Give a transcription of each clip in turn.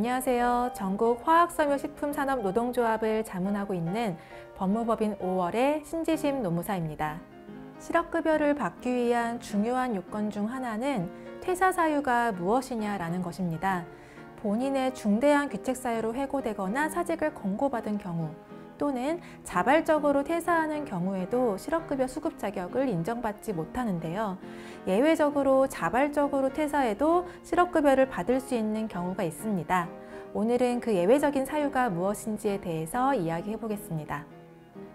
안녕하세요. 전국 화학섬유식품산업노동조합을 자문하고 있는 법무법인 5월의 신지심 노무사입니다. 실업급여를 받기 위한 중요한 요건 중 하나는 퇴사 사유가 무엇이냐라는 것입니다. 본인의 중대한 귀책 사유로 해고되거나 사직을 권고받은 경우 또는 자발적으로 퇴사하는 경우에도 실업급여 수급 자격을 인정받지 못하는데요. 예외적으로 자발적으로 퇴사해도 실업급여를 받을 수 있는 경우가 있습니다. 오늘은 그 예외적인 사유가 무엇인지에 대해서 이야기해 보겠습니다.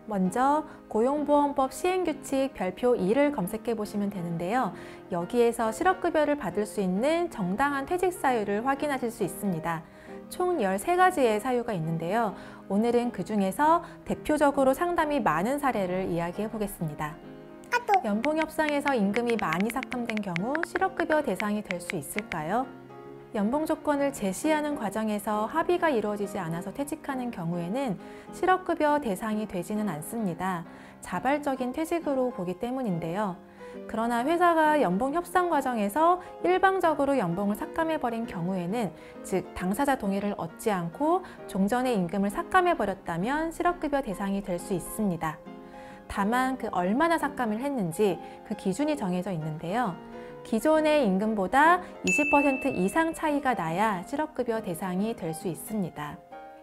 먼저 고용보험법 시행규칙 별표 2를 검색해 보시면 되는데요. 여기에서 실업급여를 받을 수 있는 정당한 퇴직 사유를 확인하실 수 있습니다. 총 13가지의 사유가 있는데요. 오늘은 그 중에서 대표적으로 상담이 많은 사례를 이야기해 보겠습니다. 연봉협상에서 임금이 많이 삭감된 경우 실업급여 대상이 될 수 있을까요? 연봉 조건을 제시하는 과정에서 합의가 이루어지지 않아서 퇴직하는 경우에는 실업급여 대상이 되지는 않습니다. 자발적인 퇴직으로 보기 때문인데요. 그러나 회사가 연봉 협상 과정에서 일방적으로 연봉을 삭감해버린 경우에는, 즉 당사자 동의를 얻지 않고 종전의 임금을 삭감해버렸다면 실업급여 대상이 될 수 있습니다. 다만 그 얼마나 삭감을 했는지 그 기준이 정해져 있는데요. 기존의 임금보다 20% 이상 차이가 나야 실업급여 대상이 될 수 있습니다.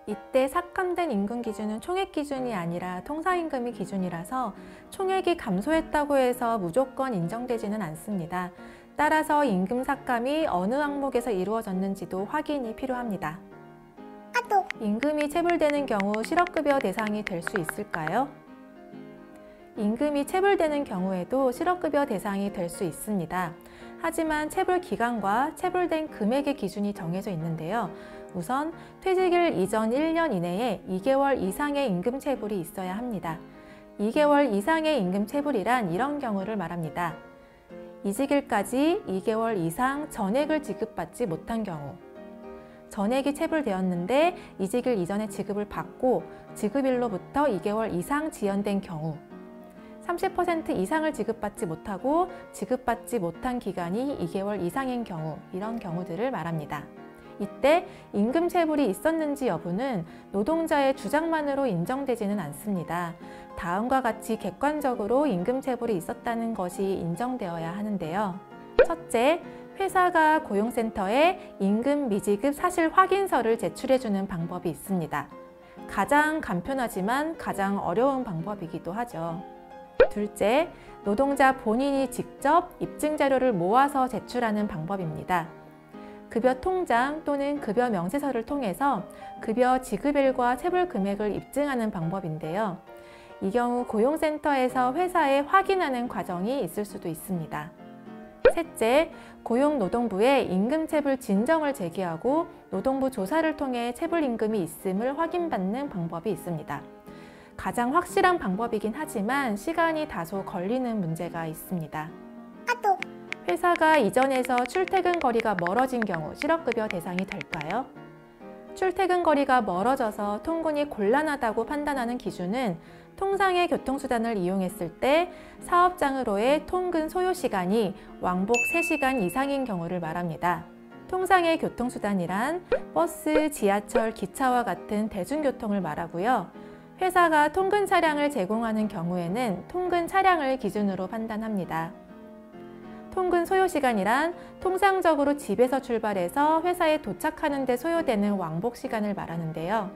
이때 삭감된 임금 기준은 총액 기준이 아니라 통상임금이 기준이라서 총액이 감소했다고 해서 무조건 인정되지는 않습니다. 따라서 임금 삭감이 어느 항목에서 이루어졌는지도 확인이 필요합니다. 임금이 체불되는 경우 실업급여 대상이 될 수 있을까요? 임금이 체불되는 경우에도 실업급여 대상이 될 수 있습니다. 하지만 체불 기간과 체불된 금액의 기준이 정해져 있는데요. 우선 퇴직일 이전 1년 이내에 2개월 이상의 임금 체불이 있어야 합니다. 2개월 이상의 임금 체불이란 이런 경우를 말합니다. 이직일까지 2개월 이상 전액을 지급받지 못한 경우, 전액이 체불되었는데 이직일 이전에 지급을 받고 지급일로부터 2개월 이상 지연된 경우, 30% 이상을 지급받지 못하고 지급받지 못한 기간이 2개월 이상인 경우, 이런 경우들을 말합니다. 이때 임금 체불이 있었는지 여부는 노동자의 주장만으로 인정되지는 않습니다. 다음과 같이 객관적으로 임금 체불이 있었다는 것이 인정되어야 하는데요. 첫째, 회사가 고용센터에 임금 미지급 사실 확인서를 제출해주는 방법이 있습니다. 가장 간편하지만 가장 어려운 방법이기도 하죠. 둘째, 노동자 본인이 직접 입증 자료를 모아서 제출하는 방법입니다. 급여 통장 또는 급여 명세서를 통해서 급여 지급일과 체불 금액을 입증하는 방법인데요. 이 경우 고용센터에서 회사에 확인하는 과정이 있을 수도 있습니다. 셋째, 고용노동부에 임금체불 진정을 제기하고 노동부 조사를 통해 체불임금이 있음을 확인받는 방법이 있습니다. 가장 확실한 방법이긴 하지만 시간이 다소 걸리는 문제가 있습니다. 회사가 이전에서 출퇴근 거리가 멀어진 경우 실업급여 대상이 될까요? 출퇴근 거리가 멀어져서 통근이 곤란하다고 판단하는 기준은 통상의 교통수단을 이용했을 때 사업장으로의 통근 소요시간이 왕복 3시간 이상인 경우를 말합니다. 통상의 교통수단이란 버스, 지하철, 기차와 같은 대중교통을 말하고요. 회사가 통근 차량을 제공하는 경우에는 통근 차량을 기준으로 판단합니다. 통근 소요시간이란 통상적으로 집에서 출발해서 회사에 도착하는 데 소요되는 왕복 시간을 말하는데요.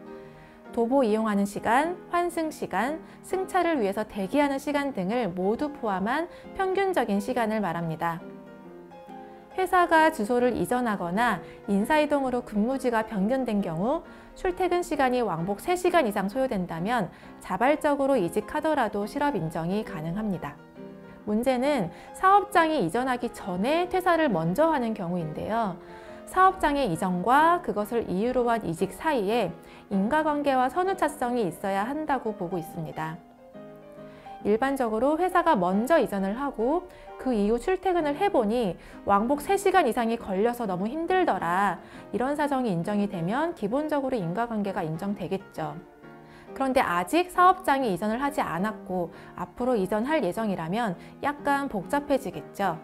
도보 이용하는 시간, 환승 시간, 승차를 위해서 대기하는 시간 등을 모두 포함한 평균적인 시간을 말합니다. 회사가 주소를 이전하거나 인사이동으로 근무지가 변경된 경우 출퇴근 시간이 왕복 3시간 이상 소요된다면 자발적으로 이직하더라도 실업 인정이 가능합니다. 문제는 사업장이 이전하기 전에 퇴사를 먼저 하는 경우인데요. 사업장의 이전과 그것을 이유로 한 이직 사이에 인과관계와 선후차성이 있어야 한다고 보고 있습니다. 일반적으로 회사가 먼저 이전을 하고 그 이후 출퇴근을 해보니 왕복 3시간 이상이 걸려서 너무 힘들더라, 이런 사정이 인정이 되면 기본적으로 인과관계가 인정되겠죠. 그런데 아직 사업장이 이전을 하지 않았고 앞으로 이전할 예정이라면 약간 복잡해지겠죠.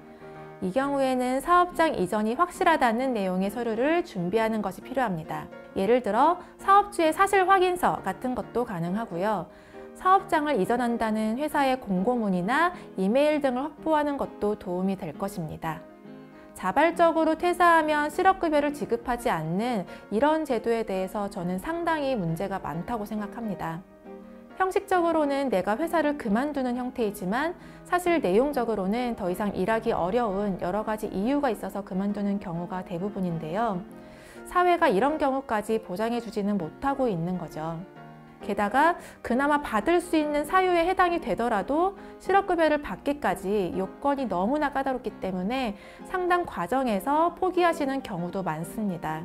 이 경우에는 사업장 이전이 확실하다는 내용의 서류를 준비하는 것이 필요합니다. 예를 들어 사업주의 사실 확인서 같은 것도 가능하고요. 사업장을 이전한다는 회사의 공고문이나 이메일 등을 확보하는 것도 도움이 될 것입니다. 자발적으로 퇴사하면 실업급여를 지급하지 않는 이런 제도에 대해서 저는 상당히 문제가 많다고 생각합니다. 형식적으로는 내가 회사를 그만두는 형태이지만 사실 내용적으로는 더 이상 일하기 어려운 여러 가지 이유가 있어서 그만두는 경우가 대부분인데요. 사회가 이런 경우까지 보장해주지는 못하고 있는 거죠. 게다가 그나마 받을 수 있는 사유에 해당이 되더라도 실업급여를 받기까지 요건이 너무나 까다롭기 때문에 상당 과정에서 포기하시는 경우도 많습니다.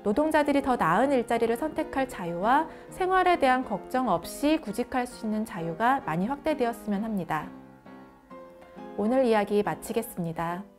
노동자들이 더 나은 일자리를 선택할 자유와 생활에 대한 걱정 없이 구직할 수 있는 자유가 많이 확대되었으면 합니다. 오늘 이야기 마치겠습니다.